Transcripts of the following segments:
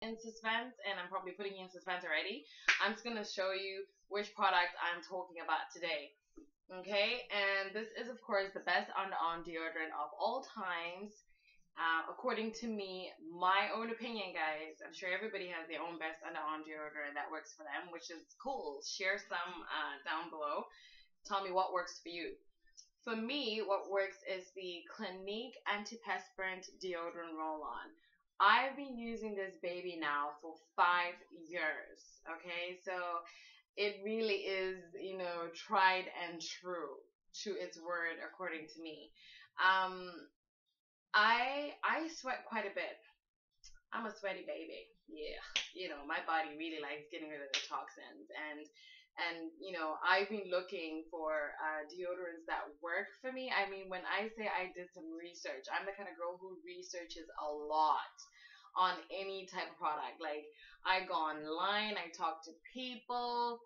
in suspense, and I'm probably putting you in suspense already. I'm just going to show you which product I'm talking about today. Okay, and this is, of course, the best underarm deodorant of all times. According to me, my own opinion, guys. I'm sure everybody has their own best underarm deodorant that works for them, which is cool. Share some down below. Tell me what works for you. For me, what works is the Clinique Antiperspirant Deodorant Roll-On. I've been using this baby now for 5 years. Okay, so it really is, tried and true to its word, according to me. I sweat quite a bit. I'm a sweaty baby. Yeah, my body really likes getting rid of the toxins, and I've been looking for deodorants that work for me. I mean, when I say I did some research, I'm the kind of girl who researches a lot on any type of product. Like, I go online, I talk to people,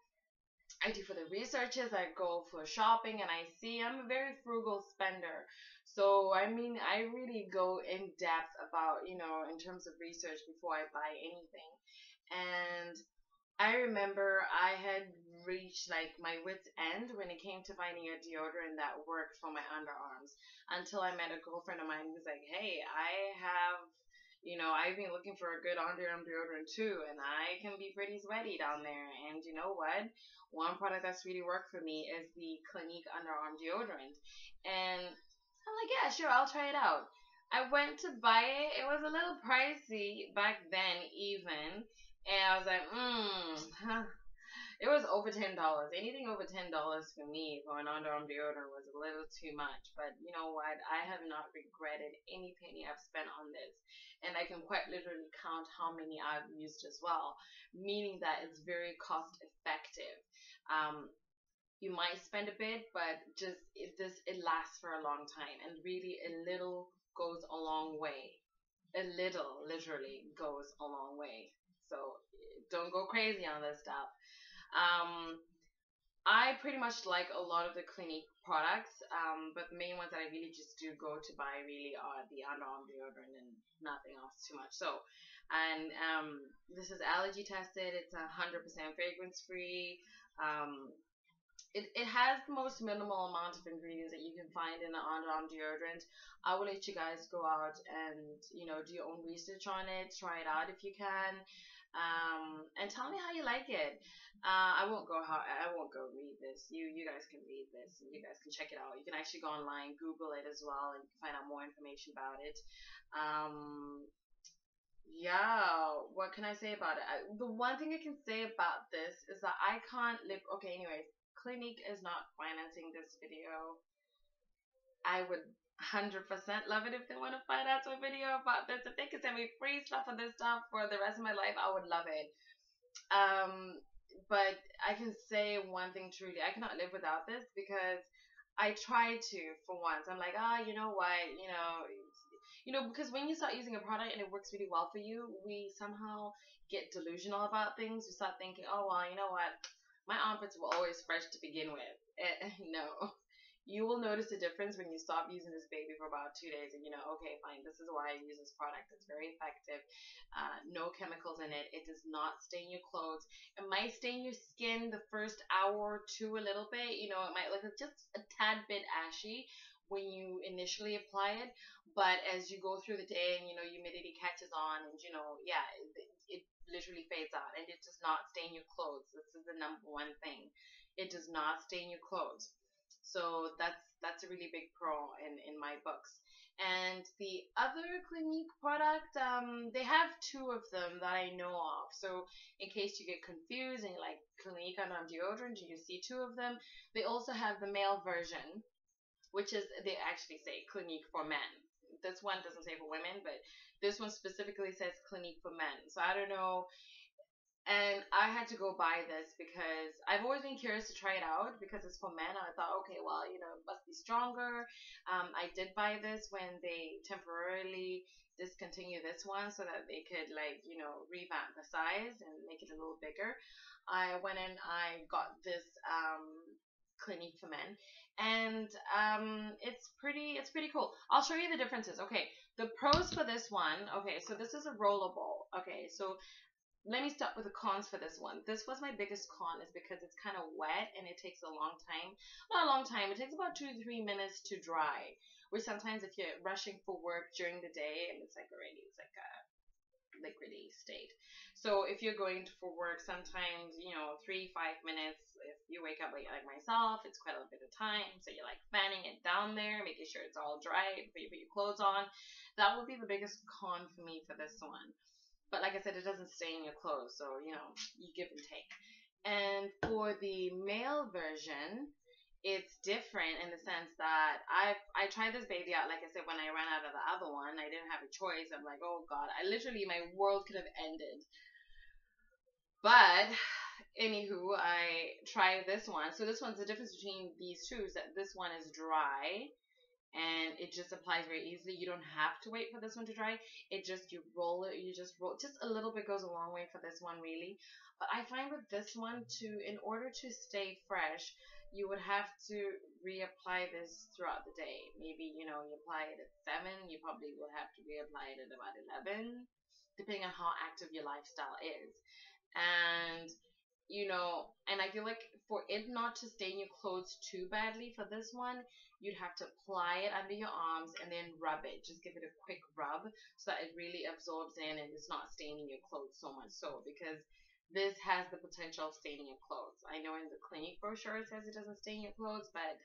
I do for the researches, I go for shopping, and I see I'm a very frugal spender. So, I mean, I really go in depth about, in terms of research before I buy anything. And I remember I had reached like my wit's end when it came to finding a deodorant that worked for my underarms, until I met a girlfriend of mine who was like, hey, I've been looking for a good underarm deodorant too, and I can be pretty sweaty down there. And you know what? One product that's really worked for me is the Clinique underarm deodorant. And I'm like, yeah, sure, I'll try it out. I went to buy it. It was a little pricey back then, even. And I was like, it was over $10. Anything over $10 for me for an underarm deodorant was a little too much. But you know what? I have not regretted any penny I've spent on this. And I can quite literally count how many I've used as well, meaning that it's very cost effective. You might spend a bit, but it lasts for a long time, and really a little goes a long way. A little literally goes a long way. So don't go crazy on this stuff. I pretty much like a lot of the Clinique products, but the main ones that I really just do go to buy really are the underarm deodorant and nothing else too much. So, and this is allergy tested. It's 100% fragrance free. It has the most minimal amount of ingredients that you can find in an underarm deodorant. I will let you guys go out and do your own research on it. Try it out if you can, and tell me how you like it. I won't go read this. You guys can read this, and you guys can check it out. You can actually go online, Google it as well, and find out more information about it. Yeah, what can I say about it? The one thing I can say about this is that I can't live. Okay, anyways, Clinique is not financing this video. I would 100% love it if they want to finance a video about this. If they could send me free stuff for this stuff for the rest of my life, I would love it. But I can say one thing truly, I cannot live without this, because I tried to for once. I'm like, you know what, because when you start using a product and it works really well for you, we somehow get delusional about things. We start thinking, oh well, you know what, my armpits were always fresh to begin with. No. You will notice a difference when you stop using this baby for about 2 days, and okay, fine, this is why I use this product. It's very effective. No chemicals in it. It does not stain your clothes. It might stain your skin the first hour or two a little bit. It might look just a tad bit ashy when you initially apply it, but as you go through the day and humidity catches on, and yeah, it literally fades out, and it does not stain your clothes. This is the number one thing. It does not stain your clothes. So that's a really big pro in my books. And the other Clinique product, they have 2 of them that I know of. So in case you get confused and you're like, Clinique underarm deodorant, do you see 2 of them? They also have the male version, which is, they actually say Clinique for men. This one doesn't say for women, but this one specifically says Clinique for men. So I don't know. And I had to go buy this because I've always been curious to try it out, because it's for men. I thought, okay, well, it must be stronger. I did buy this when they temporarily discontinued this one so that they could, revamp the size and make it a little bigger. I went and I got this Clinique for men, and it's pretty cool. I'll show you the differences. Okay, the pros for this one. Okay, so this is a rollable. Okay, so let me start with the cons for this one. This was my biggest con, is because it's kind of wet and it takes a long time. Not a long time. It takes about 2 to 3 minutes to dry. Which sometimes if you're rushing for work during the day and it's like a liquidy state. So if you're going for work, sometimes 3-5 minutes. If you wake up like myself, it's quite a bit of time. So you're like fanning it down there, making sure it's all dry before you put your clothes on. That would be the biggest con for me for this one. But like I said, it doesn't stain your clothes, so you give and take. And for the male version, it's different in the sense that I tried this baby out. Like I said, when I ran out of the other one, I didn't have a choice. I'm like, oh god, my world could have ended. But anywho, I tried this one. So this one's the difference between these two is that this one is dry and it just applies very easily. You don't have to wait for this one to dry. You roll it, you just roll. Just a little bit goes a long way for this one, really. But I find with this one too, in order to stay fresh, you would have to reapply this throughout the day. Maybe, you apply it at 7, you probably will have to reapply it at about 11, depending on how active your lifestyle is. And and I feel like for it not to stain your clothes too badly for this one, you'd have to apply it under your arms and then rub it. Just give it a quick rub so that it really absorbs in and it's not staining your clothes so much so, because this has the potential of staining your clothes. I know in the Clinique brochure it says it doesn't stain your clothes, but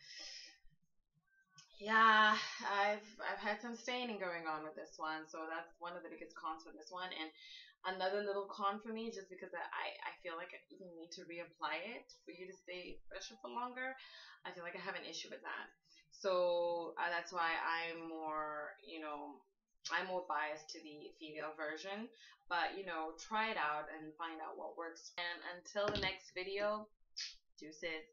yeah, I've had some staining going on with this one, so that's one of the biggest cons for this one. And another little con for me, just because I feel like you need to reapply it for you to stay fresher for longer. I feel like I have an issue with that. So that's why I'm more biased to the female version. But try it out and find out what works. And until the next video, deuces.